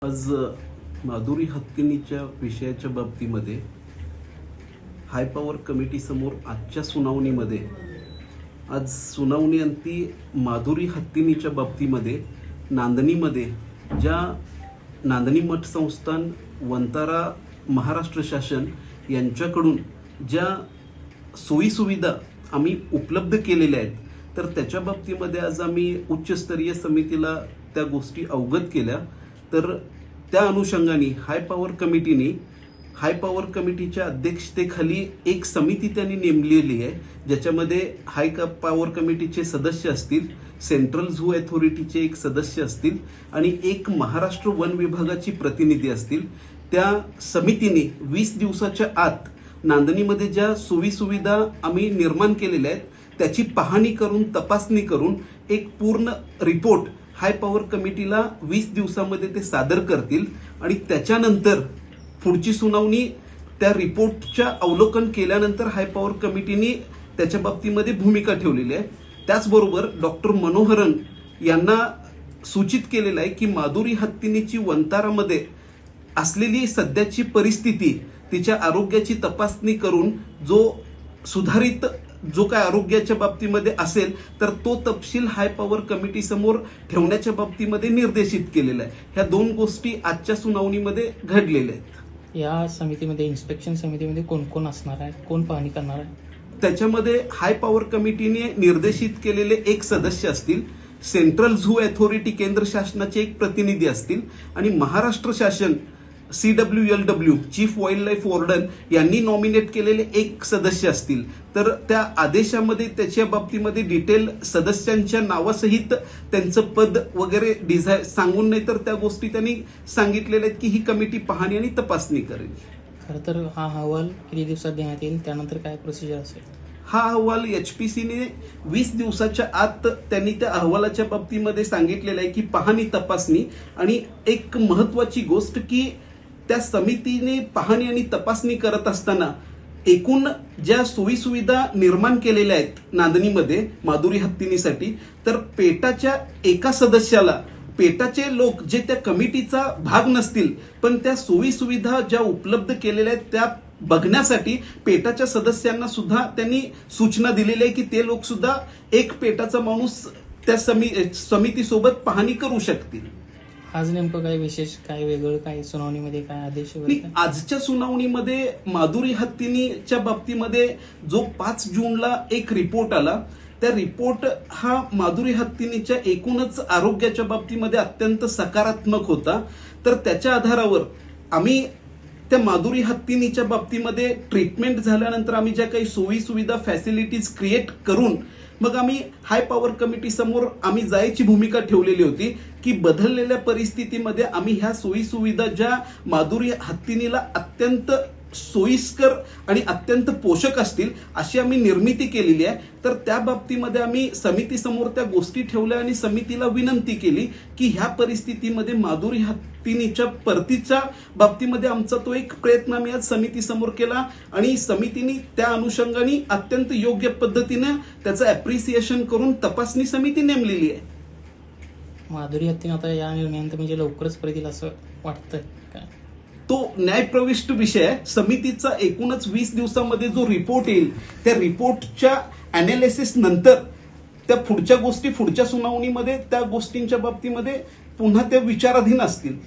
आज माधुरी हत्तीनीच्या विषयाच्या बाबतीमध्ये हाय पॉवर कमिटी समोर आजच्या सुनावणीमध्ये आज सुनावणी अंती माधुरी हत्तीनीच्या बाबतीमध्ये नांदणीमध्ये ज्या नांदणी मठ संस्थान वंतारा महाराष्ट्र शासन यांच्याकडून ज्या सोयीसुविधा आम्ही उपलब्ध केलेल्या आहेत तर त्याच्या बाबतीमध्ये आज आम्ही उच्चस्तरीय समितीला त्या गोष्टी अवगत केल्या। तर त्या अनुषंगाने हाय पॉवर कमिटीच्या अध्यक्षतेखाली एक समिती त्यांनी नेमलेली आहे, ज्याच्यामध्ये हाय पॉवर कमिटीचे सदस्य असतील, सेंट्रल झू अथॉरिटीचे एक सदस्य असतील आणि एक महाराष्ट्र वन विभागाची प्रतिनिधी असतील। त्या समितीने 20 दिवसाच्या आत नांदणीमध्ये ज्या सोयी सुविधा आम्ही निर्माण केलेल्या आहेत त्याची पाहणी करून तपासणी करून एक पूर्ण रिपोर्ट हाय पॉवर कमिटीला 20 दिवसामध्ये ते सादर करतील आणि त्याच्यानंतर पुढची सुनावणी त्या रिपोर्टच्या अवलोकन केल्यानंतर हाय पॉवर कमिटीने त्याच्या बाबतीमध्ये भूमिका ठेवलेली आहे। त्याचबरोबर डॉक्टर मनोहरन यांना सूचित केलेलं आहे की माधुरी हत्तीनीची वंतारामध्ये असलेली सध्याची परिस्थिती, तिच्या आरोग्याची तपासणी करून जो सुधारित जो काय आरोग्याच्या बाबतीमध्ये असेल तर तो तपशील हाय पॉवर कमिटी समोर ठेवण्याच्या बाबतीमध्ये निर्देशित केलेला आहे। ह्या दोन गोष्टी आजच्या सुनावणीमध्ये घडलेल्या आहेत। या समितीमध्ये इन्स्पेक्शन समितीमध्ये कोण कोण असणार आहे, कोण पाहणी करणार आहे? त्याच्यामध्ये हाय पॉवर कमिटीने निर्देशित केलेले एक सदस्य असतील, सेंट्रल झू अथॉरिटी केंद्र शासनाचे एक प्रतिनिधी असतील आणि महाराष्ट्र शासन CWLW chief wildlife warden यांनी नॉमिनेट केलेले एक सदस्य असतील। तर त्या आदेशामध्ये त्याच्या बाबतीमध्ये डिटेल सदस्यांच्या नावासहित त्यांचं पद वगैरे सांगून नाही तर त्या गोष्टी त्यांनी सांगितलेल्या आहेत की ही कमिटी पाहणी आणि तपासणी करेल। खरं तर हा अहवाल किती दिवसात देण्यात येईल, त्यानंतर काय प्रोसिजर असेल? हा अहवाल HPCने 20 दिवसाच्या आत त्यांनी त्या अहवालाच्या बाबतीमध्ये सांगितलेलं आहे की पाहणी तपासणी आणि एक महत्वाची गोष्ट की त्या समितीने पाहणी आणि तपासणी करत असताना एकूण ज्या सोयी सुविधा निर्माण केलेल्या आहेत नांदणीमध्ये माधुरी हत्तीनीसाठी, तर पेटाच्या एका सदस्याला पेटाचे लोक जे त्या कमिटीचा भाग नसतील पण त्या सोयी सुविधा ज्या उपलब्ध केलेल्या आहेत त्या बघण्यासाठी पेटाच्या सदस्यांना सुद्धा त्यांनी सूचना दिलेली आहे की ते लोक सुद्धा एक पेटाचा माणूस त्या समितीसोबत पाहणी करू शकतील। आज नेमकं काय विशेष, काय वेगळं, काय सुनावणीमध्ये काय आदेश वगैरे? आजच्या सुनावणीमध्ये माधुरी हत्तीनीच्या बाबतीमध्ये जो 5 जूनला एक रिपोर्ट आला, त्या रिपोर्ट हा माधुरी हत्तीनीच्या एकूणच आरोग्याच्या बाबतीमध्ये अत्यंत सकारात्मक होता। तर त्याच्या आधारावर आम्ही त्या माधुरी हत्तीनीच्या बाबतीमध्ये ट्रीटमेंट झाल्यानंतर आम्ही ज्या काही सोयी सुविधा फॅसिलिटीज क्रिएट करून मग आम्ही हाय पॉवर कमिटी समोर आम्ही जायची भूमिका ठेवलेली होती की बदललेल्या परिस्थितीमध्ये आम्ही ह्या सोयी सुविधा ज्या माधुरी हत्तीनीला अत्यंत सोयीस्कर आणि अत्यंत पोषक असतील अशी आम्ही निर्मिती केलेली आहे। तर त्या बाबतीमध्ये आम्ही समितीसमोर त्या गोष्टी ठेवल्या आणि समितीला विनंती केली की ह्या परिस्थितीमध्ये माधुरी हत्तीनीच्या परतीच्या बाबतीमध्ये आमचा तो एक प्रयत्न आम्ही आज समितीसमोर केला आणि समितीने त्या अनुषंगाने अत्यंत योग्य पद्धतीने त्याचं अप्रिसिएशन करून तपासणी समिती नेमलेली आहे। माधुरी हत्तीन आता या निर्णयानंतर म्हणजे लवकरच परत असं वाटतंय काय? तो न्यायप्रविष्ट विषय आहे। समितीचा एकूणच 20 दिवसामध्ये जो रिपोर्ट येईल त्या रिपोर्टच्या अनालिसिस नंतर त्या पुढच्या गोष्टी पुढच्या सुनावणीमध्ये त्या गोष्टींच्या बाबतीमध्ये पुन्हा त्या विचाराधीन असतील।